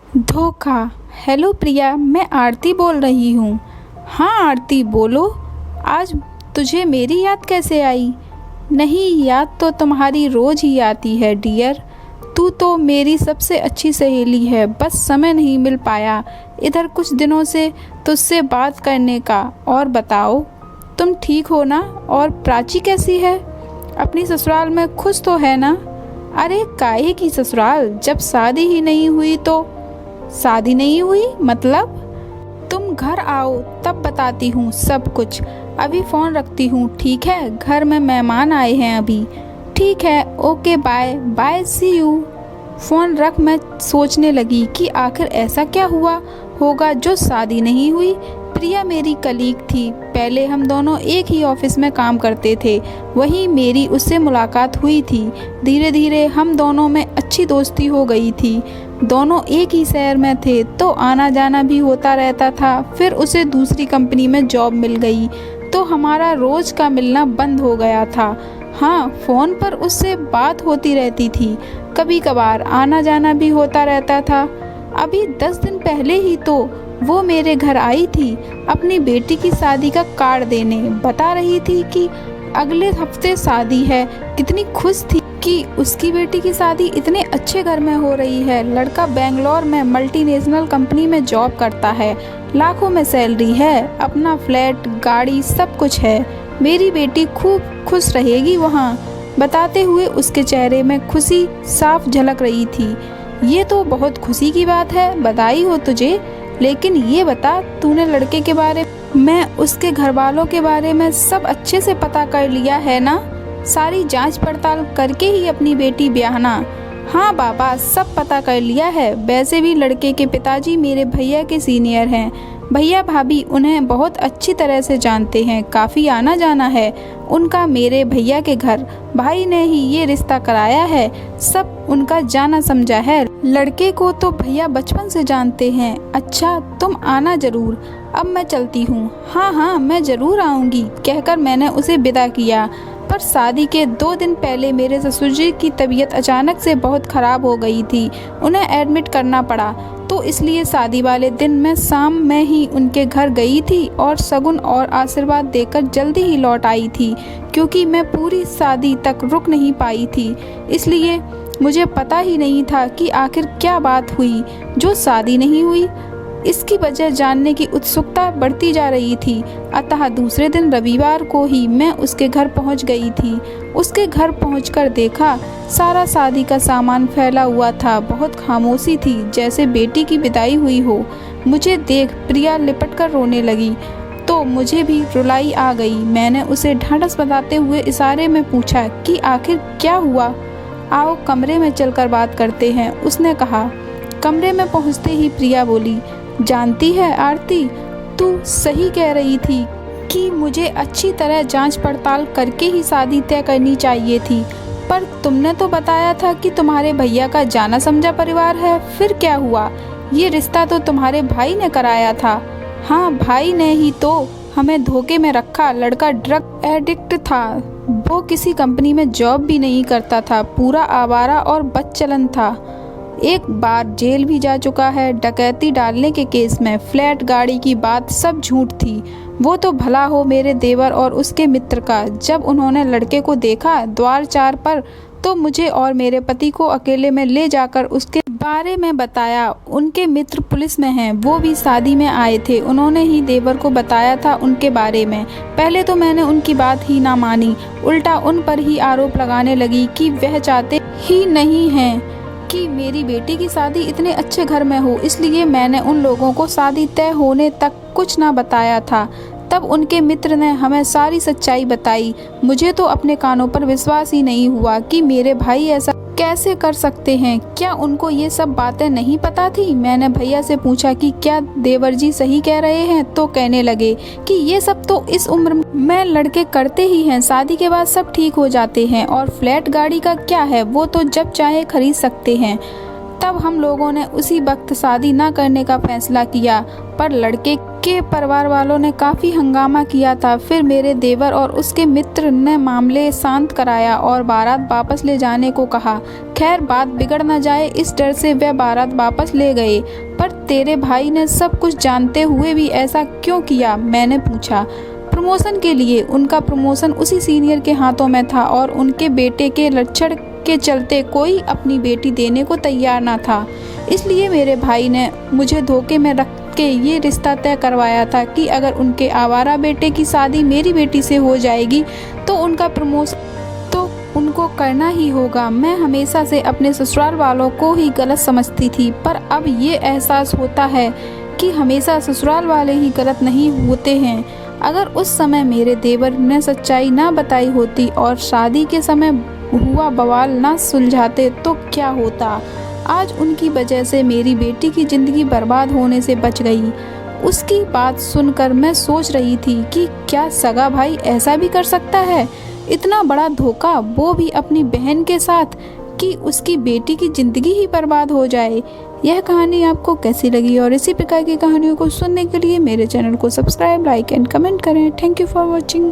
धोखा। हेलो प्रिया, मैं आरती बोल रही हूँ। हाँ आरती बोलो। आज तुझे मेरी याद कैसे आई? नहीं, याद तो तुम्हारी रोज ही आती है डियर। तू तो मेरी सबसे अच्छी सहेली है, बस समय नहीं मिल पाया इधर कुछ दिनों से तुझसे बात करने का। और बताओ, तुम ठीक हो ना? और प्राची कैसी है? अपनी ससुराल में खुश तो है ना? अरे काहे की ससुराल, जब शादी ही नहीं हुई तो? शादी नहीं हुई मतलब? तुम घर आओ तब बताती हूँ सब कुछ। अभी फ़ोन रखती हूँ, ठीक है? घर में मेहमान आए हैं अभी। ठीक है, okay, bye bye, see you. Phone रख। मैं सोचने लगी कि आखिर ऐसा क्या हुआ होगा जो शादी नहीं हुई। प्रिया मेरी कलीग थी, पहले हम दोनों एक ही ऑफिस में काम करते थे। वहीं मेरी उससे मुलाकात हुई थी। धीरे धीरे हम दोनों में अच्छी दोस्ती हो गई थी। दोनों एक ही शहर में थे तो आना जाना भी होता रहता था। फिर उसे दूसरी कंपनी में जॉब मिल गई तो हमारा रोज का मिलना बंद हो गया था। हाँ, फ़ोन पर उससे बात होती रहती थी, कभी कभार आना जाना भी होता रहता था। अभी 10 दिन पहले ही तो वो मेरे घर आई थी अपनी बेटी की शादी का कार्ड देने। बता रही थी कि अगले हफ्ते शादी है। कितनी खुश थी कि उसकी बेटी की शादी इतने अच्छे घर में हो रही है। लड़का बेंगलोर में मल्टीनेशनल कंपनी में जॉब करता है, लाखों में सैलरी है, अपना फ्लैट, गाड़ी, सब कुछ है। मेरी बेटी खूब खुश रहेगी वहाँ। बताते हुए उसके चेहरे में खुशी साफ झलक रही थी। ये तो बहुत खुशी की बात है, बधाई हो तुझे। लेकिन ये बता, तूने लड़के के बारे में, उसके घर वालों के बारे में सब अच्छे से पता कर लिया है ना? सारी जांच पड़ताल करके ही अपनी बेटी ब्याहना। हाँ बाबा, सब पता कर लिया है। वैसे भी लड़के के पिताजी मेरे भैया के सीनियर हैं। भैया भाभी उन्हें बहुत अच्छी तरह से जानते हैं, काफ़ी आना जाना है उनका मेरे भैया के घर। भाई ने ही ये रिश्ता कराया है, सब उनका जाना समझा है। लड़के को तो भैया बचपन से जानते हैं। अच्छा, तुम आना जरूर। अब मैं चलती हूँ। हाँ हाँ, मैं ज़रूर आऊँगी, कहकर मैंने उसे विदा किया। पर शादी के 2 दिन पहले मेरे ससुर जी की तबीयत अचानक से बहुत ख़राब हो गई थी। उन्हें एडमिट करना पड़ा, तो इसलिए शादी वाले दिन मैं शाम में ही उनके घर गई थी और शगुन और आशीर्वाद देकर जल्दी ही लौट आई थी, क्योंकि मैं पूरी शादी तक रुक नहीं पाई थी। इसलिए मुझे पता ही नहीं था कि आखिर क्या बात हुई जो शादी नहीं हुई। इसकी वजह जानने की उत्सुकता बढ़ती जा रही थी। अतः दूसरे दिन रविवार को ही मैं उसके घर पहुंच गई थी। उसके घर पहुंचकर देखा, सारा शादी का सामान फैला हुआ था। बहुत खामोशी थी, जैसे बेटी की विदाई हुई हो। मुझे देख प्रिया लिपट कर रोने लगी तो मुझे भी रुलाई आ गई। मैंने उसे ढांढस बताते हुए इशारे में पूछा कि आखिर क्या हुआ। आओ कमरे में चलकर बात करते हैं, उसने कहा। कमरे में पहुंचते ही प्रिया बोली, जानती है आरती, तू सही कह रही थी कि मुझे अच्छी तरह जांच पड़ताल करके ही शादी तय करनी चाहिए थी। पर तुमने तो बताया था कि तुम्हारे भैया का जाना समझा परिवार है। फिर क्या हुआ? ये रिश्ता तो तुम्हारे भाई ने कराया था। हाँ, भाई ने ही तो हमें धोखे में रखा। लड़का ड्रग एडिक्ट था, वो किसी कंपनी में जॉब भी नहीं करता था, पूरा आवारा और बदचलन था। एक बार जेल भी जा चुका है डकैती डालने के केस में। फ्लैट, गाड़ी की बात सब झूठ थी। वो तो भला हो मेरे देवर और उसके मित्र का। जब उन्होंने लड़के को देखा द्वार 4 पर तो मुझे और मेरे पति को अकेले में ले जाकर उसके बारे में बताया। उनके मित्र पुलिस में हैं, वो भी शादी में आए थे। उन्होंने ही देवर को बताया था उनके बारे में। पहले तो मैंने उनकी बात ही ना मानी, उल्टा उन पर ही आरोप लगाने लगी कि वह चाहते ही नहीं हैं कि मेरी बेटी की शादी इतने अच्छे घर में हो। इसलिए मैंने उन लोगों को शादी तय होने तक कुछ ना बताया था। तब उनके मित्र ने हमें सारी सच्चाई बताई। मुझे तो अपने कानों पर विश्वास ही नहीं हुआ कि मेरे भाई ऐसा कैसे कर सकते हैं। क्या उनको ये सब बातें नहीं पता थी? मैंने भैया से पूछा कि क्या देवर जी सही कह रहे हैं, तो कहने लगे कि ये सब तो इस उम्र में लड़के करते ही हैं, शादी के बाद सब ठीक हो जाते हैं। और फ्लैट, गाड़ी का क्या है, वो तो जब चाहे खरीद सकते हैं। तब हम लोगों ने उसी वक्त शादी न करने का फैसला किया, पर लड़के के परिवार वालों ने काफ़ी हंगामा किया था। फिर मेरे देवर और उसके मित्र ने मामले शांत कराया और बारात वापस ले जाने को कहा। खैर बात बिगड़ न जाए इस डर से वे बारात वापस ले गए। पर तेरे भाई ने सब कुछ जानते हुए भी ऐसा क्यों किया? मैंने पूछा। प्रमोशन के लिए। उनका प्रमोशन उसी सीनियर के हाथों में था और उनके बेटे के लक्षण के चलते कोई अपनी बेटी देने को तैयार ना था। इसलिए मेरे भाई ने मुझे धोखे में रख के ये रिश्ता तय करवाया था कि अगर उनके आवारा बेटे की शादी मेरी बेटी से हो जाएगी तो उनका प्रमोशन तो उनको करना ही होगा। मैं हमेशा से अपने ससुराल वालों को ही गलत समझती थी, पर अब ये एहसास होता है कि हमेशा ससुराल वाले ही गलत नहीं होते हैं। अगर उस समय मेरे देवर ने सच्चाई ना बताई होती और शादी के समय हुआ बवाल ना सुलझाते तो क्या होता? आज उनकी वजह से मेरी बेटी की ज़िंदगी बर्बाद होने से बच गई। उसकी बात सुनकर मैं सोच रही थी कि क्या सगा भाई ऐसा भी कर सकता है? इतना बड़ा धोखा, वो भी अपनी बहन के साथ, कि उसकी बेटी की ज़िंदगी ही बर्बाद हो जाए। यह कहानी आपको कैसी लगी और इसी प्रकार की कहानियों को सुनने के लिए मेरे चैनल को सब्सक्राइब, लाइक एंड कमेंट करें। Thank you for watching.